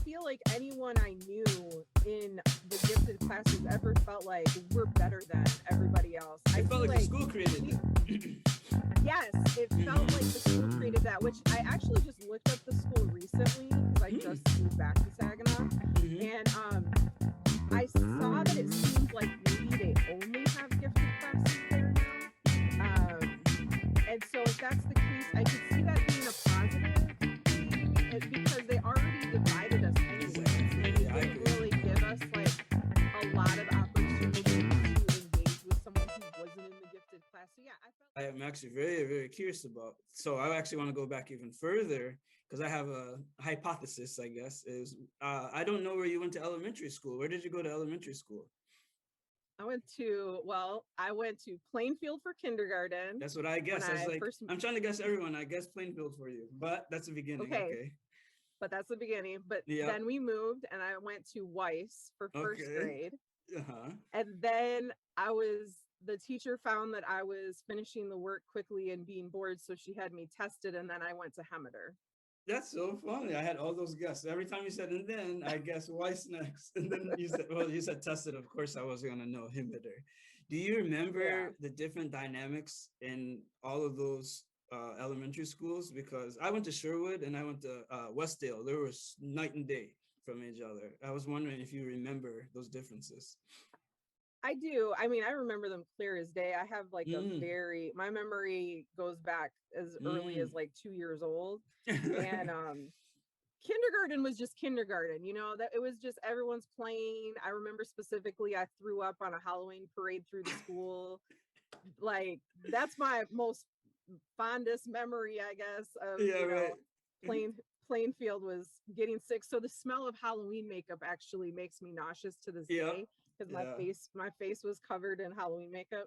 feel like anyone I knew in the gifted classes ever felt like we're better than everybody else. I It felt feel like the like school created we, that. yes, it felt like the school created that, which I actually just looked up the school recently because I just Mm, moved back to Saginaw. mm-hmm. And I saw that it seems like maybe they only have gifted classes there now. And so if that's the case, I could see that being a positive thing because they already divided us anyways. And Exactly. they Yeah, I didn't agree. really give us like a lot of opportunity to engage with someone who wasn't in the gifted class. So yeah, I felt I am actually very, very curious about. So I actually want to go back even further because I have a hypothesis, I guess, is I don't know where you went to elementary school. Where did you go to elementary school? I went to Plainfield for kindergarten That's what I when guess. I was I like, first I'm trying to guess everyone. I guess Plainfield for you, but that's the beginning. okay, Okay. but that's the beginning. But Yeah. then we moved and I went to Weiss for first Okay. grade. Uh-huh. And then the teacher found that I was finishing the work quickly and being bored. So she had me tested. And then I went to Hemmeter. That's so funny. I had all those guesses. Every time you said, and then I guess Weiss next. And then you said, well, you said tested. Of course, I was going to know Hemmeter. Do you Yeah. remember the different dynamics in all of those elementary schools? Because I went to Sherwood and I went to Westdale. There was night and day from each other. I was wondering if you remember those differences. I do. I mean, I remember them clear as day. I have like Mm, my memory goes back as early mm. as like 2 years old. And kindergarten was just kindergarten, that it was just everyone's playing. I remember specifically I threw up on a Halloween parade through the school. Like that's my most fondest memory, I guess, of, Yeah, right. plain Plainfield was getting sick. So the smell of Halloween makeup actually makes me nauseous to this Yeah, day because yeah. my face was covered in Halloween makeup.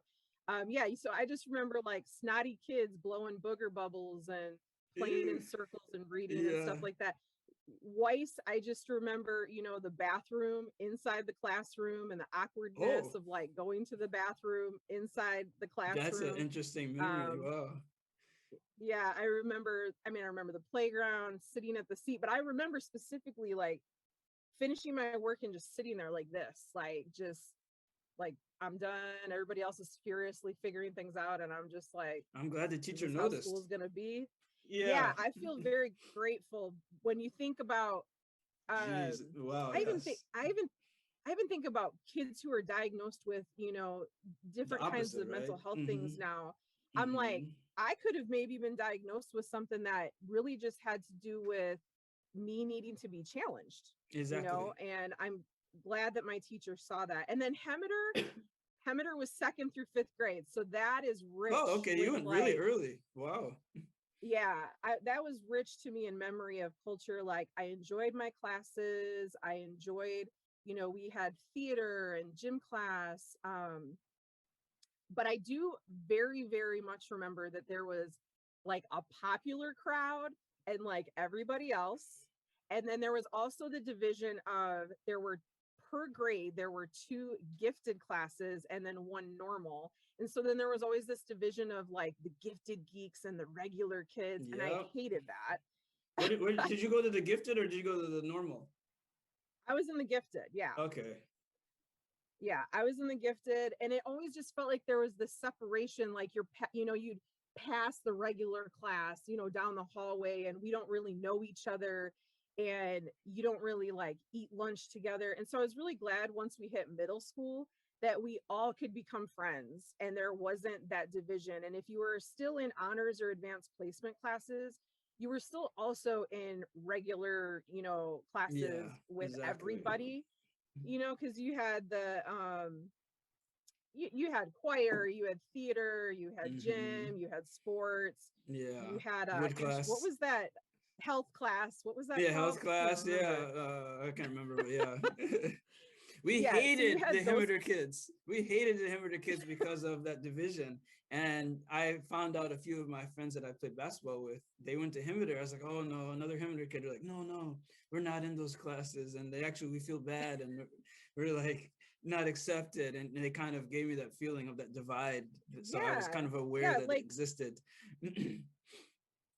Yeah, so I just remember like snotty kids blowing booger bubbles and playing in Ew. circles and reading and Yeah. stuff like that. Weiss, I just remember, the bathroom inside the classroom and the awkwardness Oh, of like going to the bathroom inside the that's an classroom. interesting memory. Um, Wow. yeah, I remember the playground, sitting at the seat, but I remember specifically like finishing my work and just sitting there like this, like just like I'm done. Everybody else is furiously figuring things out, and I'm just like, I'm glad the is teacher this how noticed. school's gonna be? Yeah. Yeah, I feel very grateful when you think about Jeez. Wow. I even think Yes. I even think about kids who are diagnosed with, The different kinds opposite, of right? mental health Mm-hmm. things now. I'm like, Mm-hmm. I could have maybe been diagnosed with something that really just had to do with me needing to be challenged, Exactly. and I'm glad that my teacher saw that. And then Hemmeter was second through fifth grade. So that is Oh, rich okay. You with went really like, early. Wow. yeah, that was rich to me in memory of culture. Like I enjoyed my classes. I enjoyed, we had theater and gym class. But I do very, very much remember that there was like a popular crowd and like everybody else. And then there was also the division of there were per grade, there were two gifted classes and then one normal. And so then there was always this division of like the gifted geeks and the regular kids. And I Yeah. hated that. Where did you go to the gifted or did you go to the normal? I was in the gifted. Yeah. Okay. Yeah, I was in the gifted, and it always just felt like there was this separation, like you'd pass the regular class, down the hallway, and we don't really know each other, and you don't really like eat lunch together. And so I was really glad once we hit middle school that we all could become friends and there wasn't that division. And if you were still in honors or advanced placement classes, you were still also in regular, Yeah, classes with exactly. everybody, because you had you had choir, you had theater, you had Mm-hmm. gym, you had sports, Yeah. you had Wood what class. was that health class? What was that Yeah, called? health I can't class. Yeah. remember. I can't remember, but yeah. We Yeah, so you hated the had those. Hemmeter kids. We hated the Hemmeter kids because of that division. And I found out a few of my friends that I played basketball with, they went to Hemmeter. I was like, oh no, another Hemmeter kid. They're like, no, no, we're not in those classes. And we feel bad and we're like not accepted. And they kind of gave me that feeling of that divide. So I was Yeah, kind of aware yeah, that it like existed.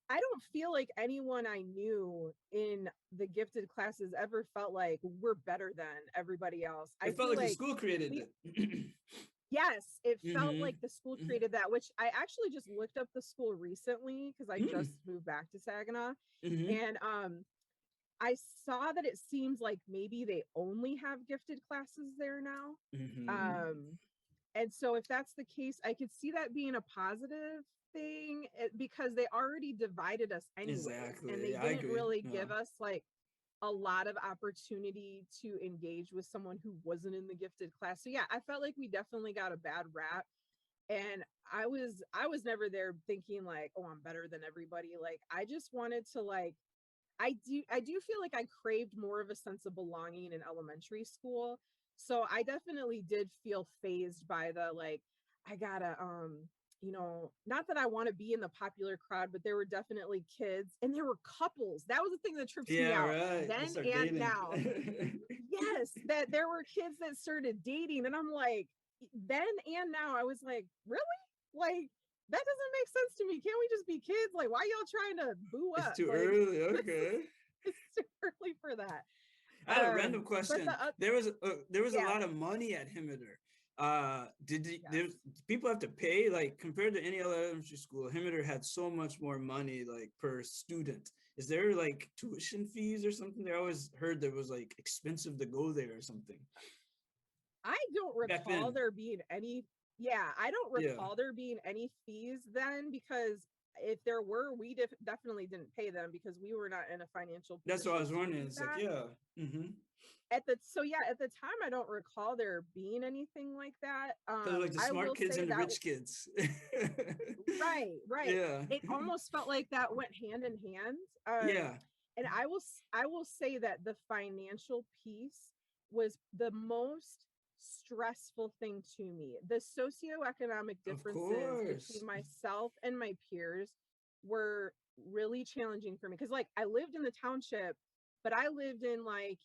I don't feel like anyone I knew in the gifted classes ever felt like we're better than everybody else. I It felt feel like the like school created we, it. yes, it felt Mm-hmm. like the school created that, which I actually just looked up the school recently because I Mm-hmm. just moved back to Saginaw. Mm-hmm. And I saw that it seems like maybe they only have gifted classes there now. Mm-hmm. Um, and so if that's the case, I could see that being a positive thing because they already divided us anyways, and Exactly. they Yeah, I didn't agree. really Yeah. give us like a lot of opportunity to engage with someone who wasn't in the gifted class. So yeah, I felt like we definitely got a bad rap. And I was never there thinking like, oh, I'm better than everybody. Like I just wanted to like I do feel like I craved more of a sense of belonging in elementary school. So I definitely did feel phased by the like I gotta not that I want to be in the popular crowd, but there were definitely kids and there were couples. That was the thing that trips me Yeah, out right. They then start and dating. now. Yes, that there were kids that started dating, and I'm like, then and now I was like, really? Like that doesn't make sense to me. Can't we just be kids? Like, why y'all trying to boo It's up? too Like, early. this is Okay. it's too early for that. I had a random But question. There was a yeah, lot of money at Hemmeter. Did yes. people have to pay, like, compared to any other elementary school? Hemmeter had so much more money, like, per student. Is there like tuition fees or something? I always heard there was like expensive to go there or something I don't back recall then. there being any, yeah, I don't Yeah, recall there being any fees then because if there were, we definitely didn't pay them because we were not in a financial that's what I position was to wondering. do It's like, that. yeah, mm-hmm. At the time I don't recall there being anything like that. Because like the I smart will kids say and the that rich kids. right. Yeah, It almost felt like that went hand in hand. yeah, And I will say that the financial piece was the most stressful thing to me. The socioeconomic of differences course. between myself and my peers were really challenging for me because like I lived in the township, but I lived in like,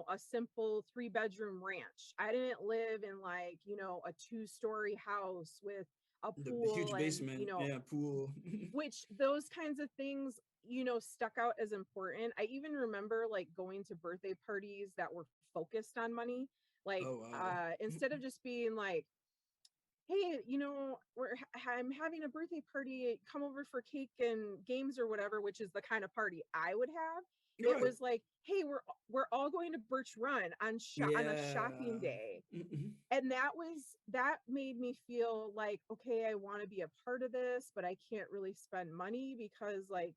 a simple 3-bedroom ranch. I didn't live in like, a 2-story house with a The pool huge and, basement, yeah, pool. which those kinds of things, stuck out as important. I even remember like going to birthday parties that were focused on money. Like Oh wow. instead of just being like, hey, I'm having a birthday party, come over for cake and games or whatever, which is the kind of party I would have. You're It right. was like, hey, we're all going to Birch Run on a shopping Yeah. day. Mhm. And that made me feel like, okay, I want to be a part of this, but I can't really spend money because like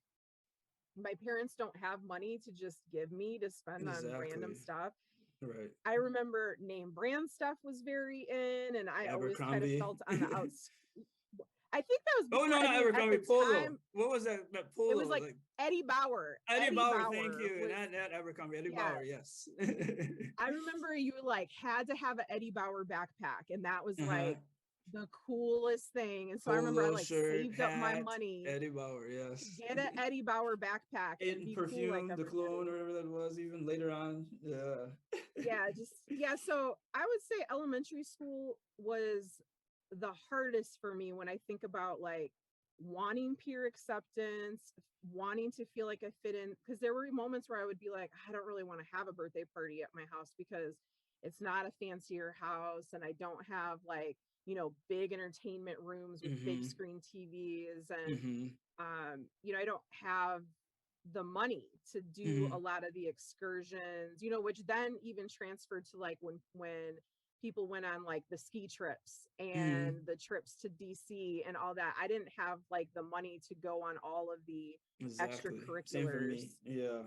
my parents don't have money to just give me to spend on random Exactly. stuff. Right. I remember name brand stuff was very in, and I always kind of Abercrombie. felt on the outs. I think that was Oh before. no, I not mean, at Abercrombie. the Polo. time, What was that? That it was polo, like like Eddie Bauer. Eddie Eddie Bauer. Thank Bauer you. was, Not Abercrombie. Eddie Bauer. yes. Yes. I remember you like had to have an Eddie Bauer backpack, and that was Uh-huh. like the coolest thing. And so I remember I Polo like shirt, saved up my hat. money Eddie Bauer. to Yes. get an Eddie Bauer backpack and And be cool like perfume, the cologne, everybody. or whatever that was. Even later on. Yeah. Yeah, just yeah. So I would say elementary school was the hardest for me when I think about like wanting peer acceptance, wanting to feel like I fit in. Because there were moments where I would be like, I don't really want to have a birthday party at my house because it's not a fancier house and I don't have like, big entertainment rooms with big Mm-hmm. screen TVs and Mm-hmm. I don't have the money to do Mm-hmm. a lot of the excursions, which then even transferred to like when people went on like the ski trips Mm-hmm. and the trips to DC and all that. I didn't have like the money to go on all of the Exactly. Same for extracurriculars. me. Yeah.